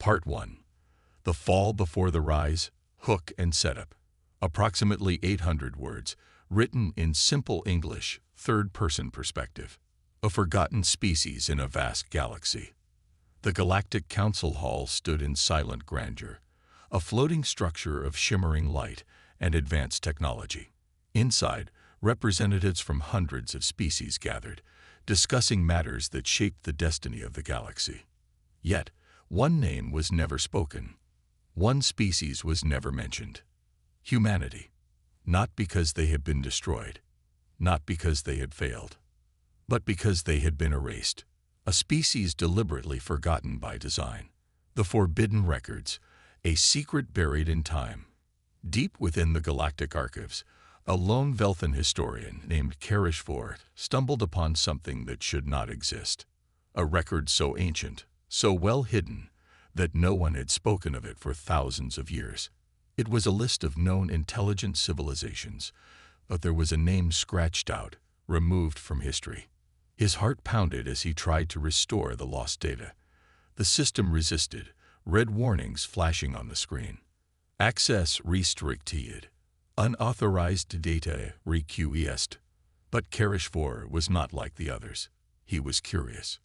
Part 1. The Fall Before the Rise, Hook and Setup. Approximately 800 words, written in simple English, third-person perspective. A forgotten species in a vast galaxy. The Galactic Council Hall stood in silent grandeur, a floating structure of shimmering light and advanced technology. Inside, representatives from hundreds of species gathered, discussing matters that shaped the destiny of the galaxy. Yet, one name was never spoken. One species was never mentioned. Humanity. Not because they had been destroyed, not because they had failed, but because they had been erased. A species deliberately forgotten by design. The Forbidden Records, a secret buried in time. Deep within the Galactic Archives, a lone Velthan historian named Karesh Vorr stumbled upon something that should not exist. A record so ancient, so well hidden, that no one had spoken of it for thousands of years. It was a list of known intelligent civilizations, but there was a name scratched out, removed from history. His heart pounded as he tried to restore the lost data. The system resisted, red warnings flashing on the screen. Access restricted. Unauthorized data requested. But Karesh Vorr was not like the others. He was curious.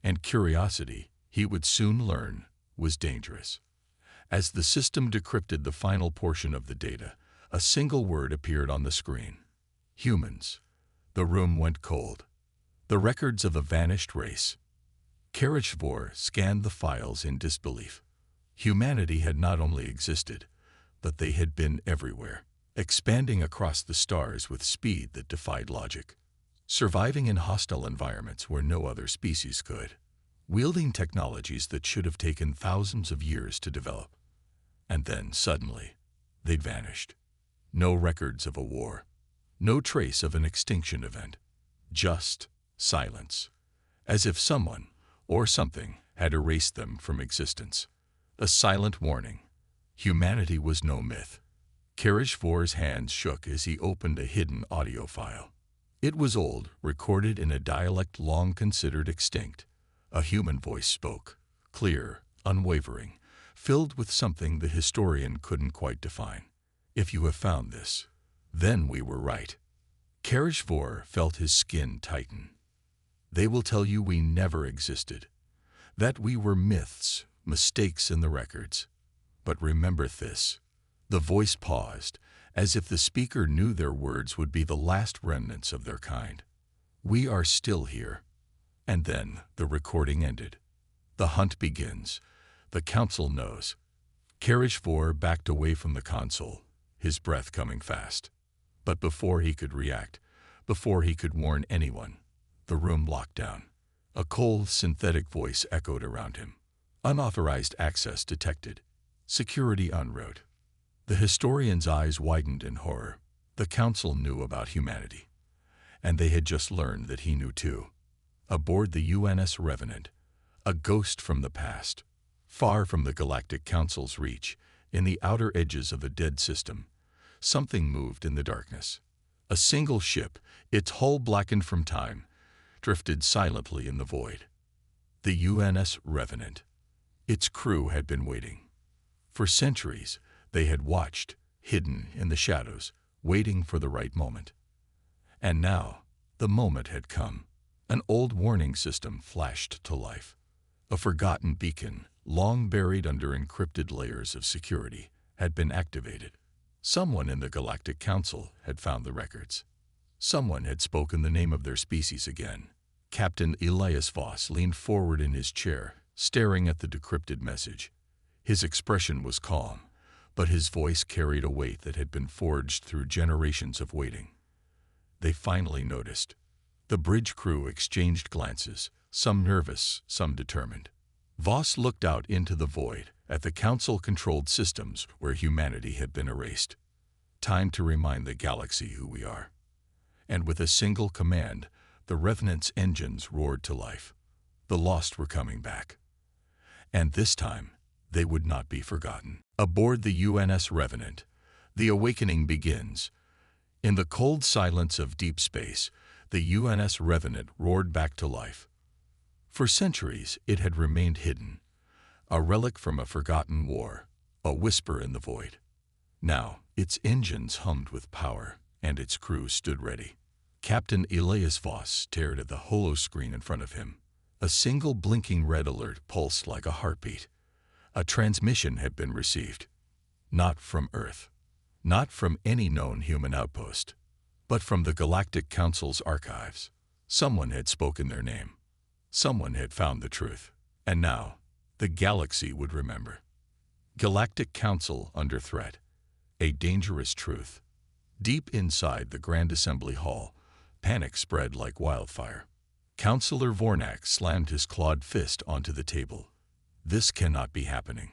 And curiosity, he would soon learn, was dangerous. As the system decrypted the final portion of the data, a single word appeared on the screen. Humans. The room went cold. The records of a vanished race. Karesh Vorr scanned the files in disbelief. Humanity had not only existed, but they had been everywhere, expanding across the stars with speed that defied logic, surviving in hostile environments where no other species could, wielding technologies that should have taken thousands of years to develop. And then, suddenly, they'd vanished. No records of a war, no trace of an extinction event, just silence, as if someone or something had erased them from existence. A silent warning. Humanity was no myth. Karesh Vorr's hands shook as he opened a hidden audio file. It was old, recorded in a dialect long considered extinct. A human voice spoke, clear, unwavering, filled with something the historian couldn't quite define. If you have found this, then we were right. Karesh Vorr felt his skin tighten. They will tell you we never existed, that we were myths, mistakes in the records. But remember this. The voice paused, as if the speaker knew their words would be the last remnants of their kind. We are still here. And then the recording ended. The hunt begins. The council knows. Karesh Vorr backed away from the console, his breath coming fast. But before he could react, before he could warn anyone, the room locked down. A cold, synthetic voice echoed around him. Unauthorized access detected. Security en route. The historian's eyes widened in horror. The council knew about humanity. And they had just learned that he knew too. Aboard the UNS Revenant, a ghost from the past, far from the Galactic Council's reach, in the outer edges of the dead system, something moved in the darkness. A single ship, its hull blackened from time, drifted silently in the void. The UNS Revenant. Its crew had been waiting. For centuries, they had watched, hidden in the shadows, waiting for the right moment. And now, the moment had come. An old warning system flashed to life. A forgotten beacon, long buried under encrypted layers of security, had been activated. Someone in the Galactic Council had found the records. Someone had spoken the name of their species again. Captain Elias Voss leaned forward in his chair, staring at the decrypted message. His expression was calm, but his voice carried a weight that had been forged through generations of waiting. They finally noticed. The bridge crew exchanged glances, some nervous, some determined. Voss looked out into the void, at the council-controlled systems where humanity had been erased. Time to remind the galaxy who we are. And with a single command, the Revenant's engines roared to life. The lost were coming back. And this time, they would not be forgotten. Aboard the UNS Revenant, the awakening begins. In the cold silence of deep space, the UNS Revenant roared back to life. For centuries, it had remained hidden, a relic from a forgotten war, a whisper in the void. Now, its engines hummed with power, and its crew stood ready. Captain Elias Voss stared at the holoscreen in front of him. A single blinking red alert pulsed like a heartbeat. A transmission had been received. Not from Earth. Not from any known human outpost. But from the Galactic Council's archives. Someone had spoken their name. Someone had found the truth. And now, the galaxy would remember. Galactic Council under threat. A dangerous truth. Deep inside the Grand Assembly Hall, panic spread like wildfire. Councillor Vornak slammed his clawed fist onto the table. This cannot be happening.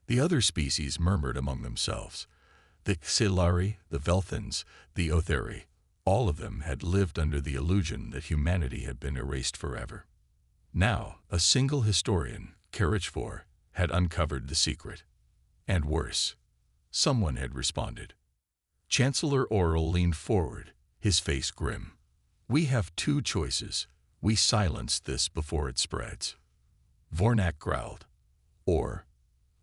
The other species murmured among themselves. The Xilari, the Velthans, the Otheri, all of them had lived under the illusion that humanity had been erased forever. Now, a single historian, Karesh Vorr, had uncovered the secret. And worse, someone had responded. Chancellor Orel leaned forward, his face grim. We have two choices. We silence this before it spreads. Vornak growled. Or,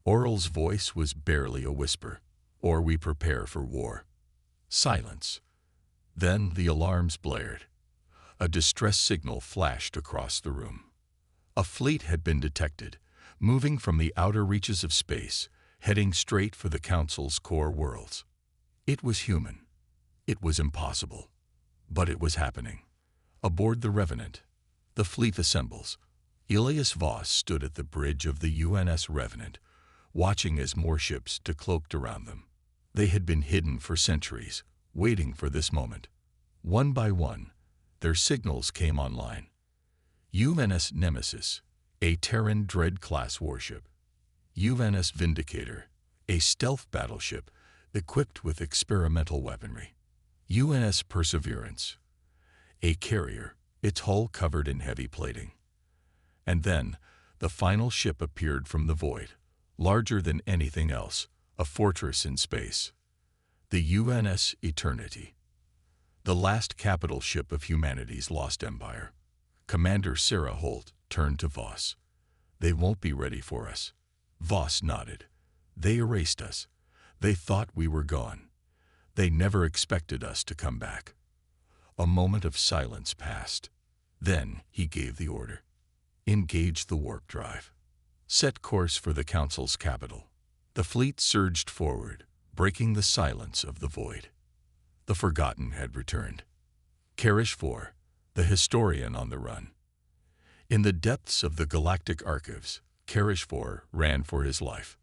Orel's voice was barely a whisper, or we prepare for war. Silence. Then the alarms blared. A distress signal flashed across the room. A fleet had been detected, moving from the outer reaches of space, heading straight for the Council's core worlds. It was human. It was impossible. But it was happening. Aboard the Revenant, the fleet assembles. Elias Voss stood at the bridge of the UNS Revenant, watching as more ships decloaked around them. They had been hidden for centuries, waiting for this moment. One by one, their signals came online. UNS Nemesis, a Terran Dread-class warship. UNS Vindicator, a stealth battleship equipped with experimental weaponry. UNS Perseverance, a carrier, its hull covered in heavy plating. And then, the final ship appeared from the void, larger than anything else, a fortress in space. The UNS Eternity. The last capital ship of humanity's lost empire. Commander Sarah Holt turned to Voss. They won't be ready for us. Voss nodded. They erased us. They thought we were gone. They never expected us to come back. A moment of silence passed. Then he gave the order. Engage the warp drive. Set course for the Council's capital. The fleet surged forward, breaking the silence of the void. The forgotten had returned. Karesh Vorr, the historian on the run. In the depths of the Galactic Archives, Karesh Vorr ran for his life.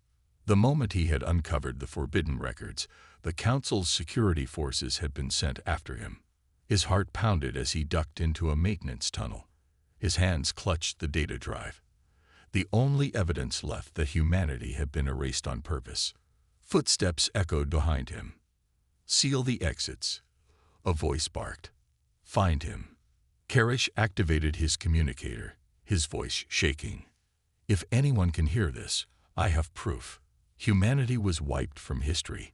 The moment he had uncovered the forbidden records, the Council's security forces had been sent after him. His heart pounded as he ducked into a maintenance tunnel. His hands clutched the data drive. The only evidence left that humanity had been erased on purpose. Footsteps echoed behind him. Seal the exits. A voice barked. Find him. Karesh activated his communicator, his voice shaking. If anyone can hear this, I have proof. Humanity was wiped from history.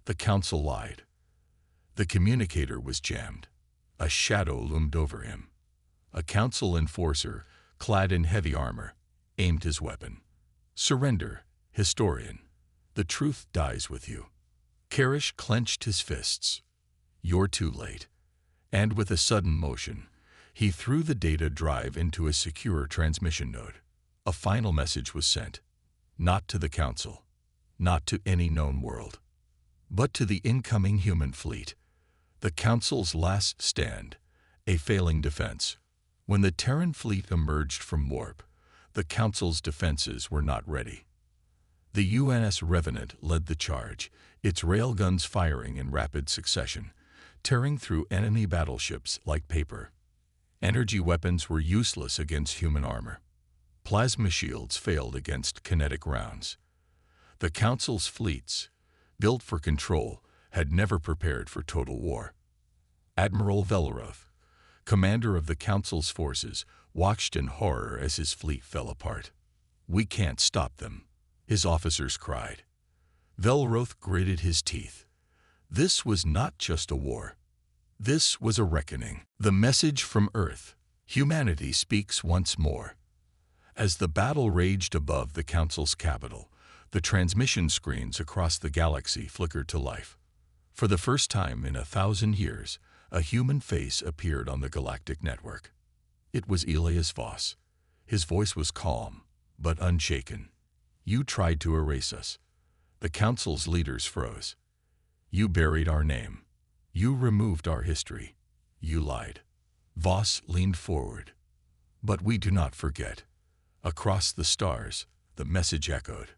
The Council lied. The communicator was jammed. A shadow loomed over him. A Council enforcer, clad in heavy armor, aimed his weapon. Surrender, historian. The truth dies with you. Karesh clenched his fists. You're too late. And with a sudden motion, he threw the data drive into a secure transmission node. A final message was sent. Not to the Council. Not to any known world. But to the incoming human fleet. The Council's last stand. A failing defense. When the Terran fleet emerged from warp, the Council's defenses were not ready. The UNS Revenant led the charge, its railguns firing in rapid succession, tearing through enemy battleships like paper. Energy weapons were useless against human armor. Plasma shields failed against kinetic rounds. The Council's fleets, built for control, had never prepared for total war. Admiral Velroth, commander of the Council's forces, watched in horror as his fleet fell apart. We can't stop them, his officers cried. Velroth gritted his teeth. This was not just a war. This was a reckoning. The message from Earth. Humanity speaks once more. As the battle raged above the Council's capital, the transmission screens across the galaxy flickered to life. For the first time in 1,000 years, a human face appeared on the galactic network. It was Elias Voss. His voice was calm, but unshaken. "You tried to erase us." The Council's leaders froze. "You buried our name. You removed our history. You lied." Voss leaned forward. "But we do not forget." Across the stars, the message echoed.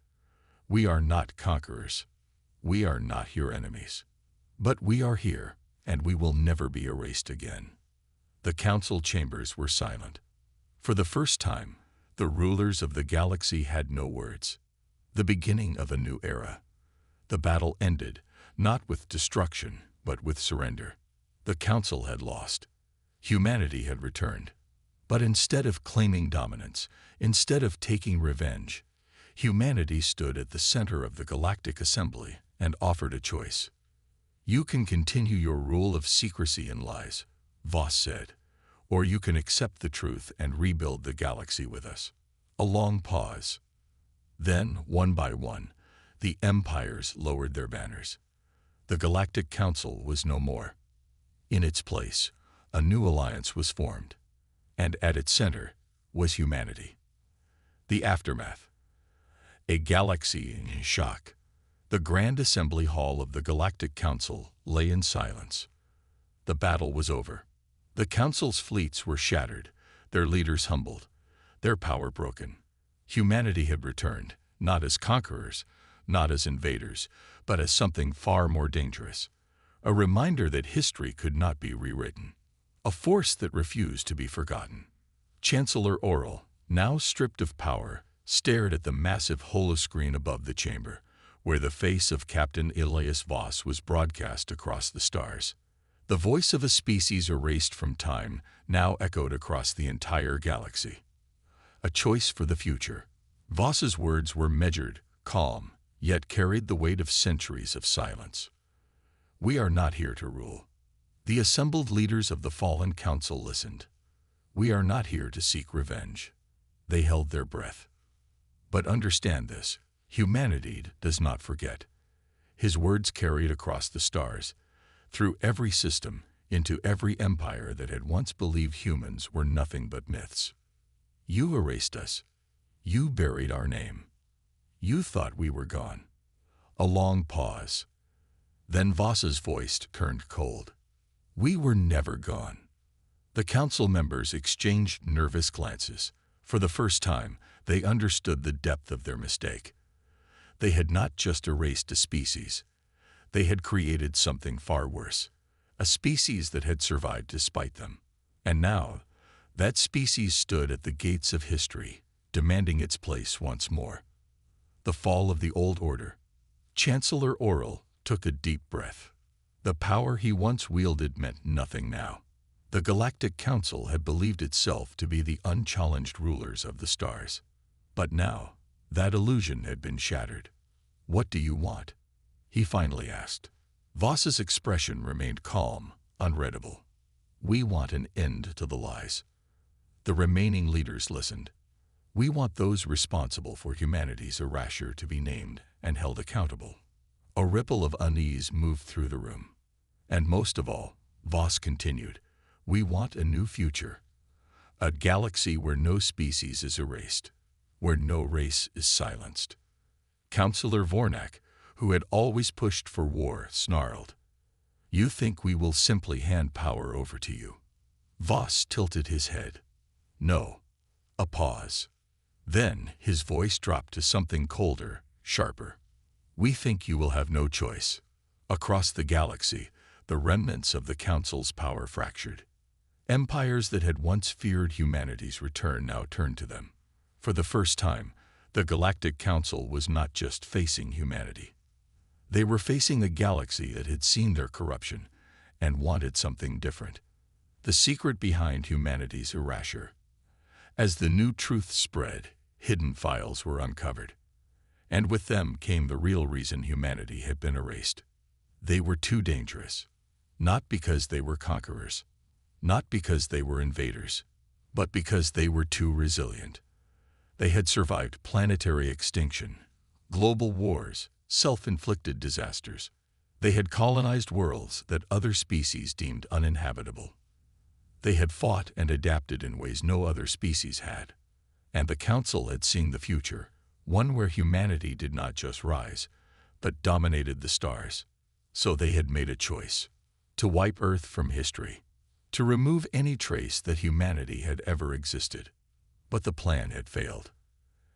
"We are not conquerors. We are not your enemies. But we are here, and we will never be erased again." The council chambers were silent. For the first time, the rulers of the galaxy had no words. The beginning of a new era. The battle ended, not with destruction, but with surrender. The council had lost. Humanity had returned. But instead of claiming dominance, instead of taking revenge, humanity stood at the center of the Galactic Assembly and offered a choice. "You can continue your rule of secrecy and lies," Voss said, "or you can accept the truth and rebuild the galaxy with us." A long pause. Then, one by one, the empires lowered their banners. The Galactic Council was no more. In its place, a new alliance was formed, and at its center was humanity. The aftermath. A galaxy in shock. The Grand Assembly Hall of the Galactic Council lay in silence. The battle was over. The Council's fleets were shattered, their leaders humbled, their power broken. Humanity had returned, not as conquerors, not as invaders, but as something far more dangerous. A reminder that history could not be rewritten. A force that refused to be forgotten. Chancellor Orrell, now stripped of power, stared at the massive holoscreen above the chamber, where the face of Captain Elias Voss was broadcast across the stars. The voice of a species erased from time now echoed across the entire galaxy. A choice for the future. Voss's words were measured, calm, yet carried the weight of centuries of silence. "We are not here to rule." The assembled leaders of the fallen council listened. "We are not here to seek revenge." They held their breath. "But understand this, humanity does not forget." His words carried across the stars, through every system, into every empire that had once believed humans were nothing but myths. "You erased us. You buried our name. You thought we were gone." A long pause. Then Voss's voice turned cold. "We were never gone." The council members exchanged nervous glances. For the first time, they understood the depth of their mistake. They had not just erased a species. They had created something far worse. A species that had survived despite them. And now, that species stood at the gates of history, demanding its place once more. The fall of the old order. Chancellor Orrell took a deep breath. The power he once wielded meant nothing now. The Galactic Council had believed itself to be the unchallenged rulers of the stars. But now, that illusion had been shattered. "What do you want?" he finally asked. Voss's expression remained calm, unreadable. "We want an end to the lies." The remaining leaders listened. "We want those responsible for humanity's erasure to be named and held accountable." A ripple of unease moved through the room. "And most of all," Voss continued, "we want a new future. A galaxy where no species is erased, where no race is silenced." Councillor Vornak, who had always pushed for war, snarled. "You think we will simply hand power over to you?" Voss tilted his head. "No." A pause. Then his voice dropped to something colder, sharper. "We think you will have no choice." Across the galaxy, the remnants of the Council's power fractured. Empires that had once feared humanity's return now turned to them. For the first time, the Galactic Council was not just facing humanity. They were facing a galaxy that had seen their corruption and wanted something different. The secret behind humanity's erasure. As the new truth spread, hidden files were uncovered. And with them came the real reason humanity had been erased. They were too dangerous. Not because they were conquerors. Not because they were invaders. But because they were too resilient. They had survived planetary extinction, global wars, self-inflicted disasters. They had colonized worlds that other species deemed uninhabitable. They had fought and adapted in ways no other species had. And the Council had seen the future, one where humanity did not just rise, but dominated the stars. So they had made a choice: to wipe Earth from history, to remove any trace that humanity had ever existed. But the plan had failed.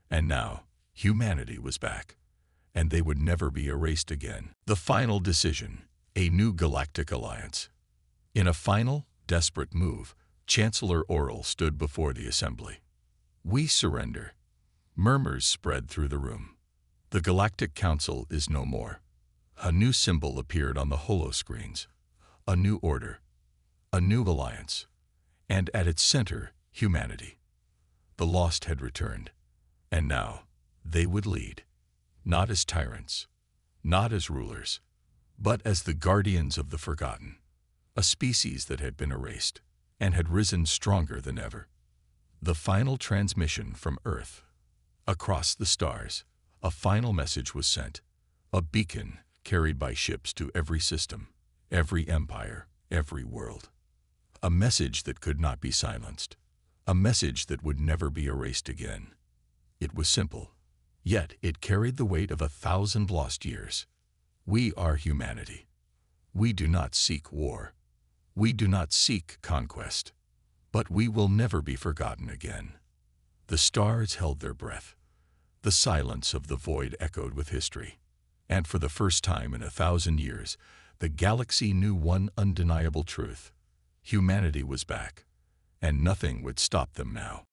And now, humanity was back, and they would never be erased again. The final decision: a new galactic alliance. In a final, desperate move, Chancellor Orrell stood before the assembly. "We surrender." Murmurs spread through the room. The Galactic Council is no more. A new symbol appeared on the holoscreens. A new order. A new alliance. And at its center, humanity. The lost had returned. And now, they would lead. Not as tyrants. Not as rulers. But as the guardians of the forgotten. A species that had been erased and had risen stronger than ever. The final transmission from Earth. Across the stars, a final message was sent. A beacon carried by ships to every system, every empire, every world. A message that could not be silenced. A message that would never be erased again. It was simple, yet it carried the weight of 1,000 lost years. We are humanity. We do not seek war. We do not seek conquest. But we will never be forgotten again. The stars held their breath. The silence of the void echoed with history. And for the first time in 1,000 years, the galaxy knew one undeniable truth: humanity was back, and nothing would stop them now.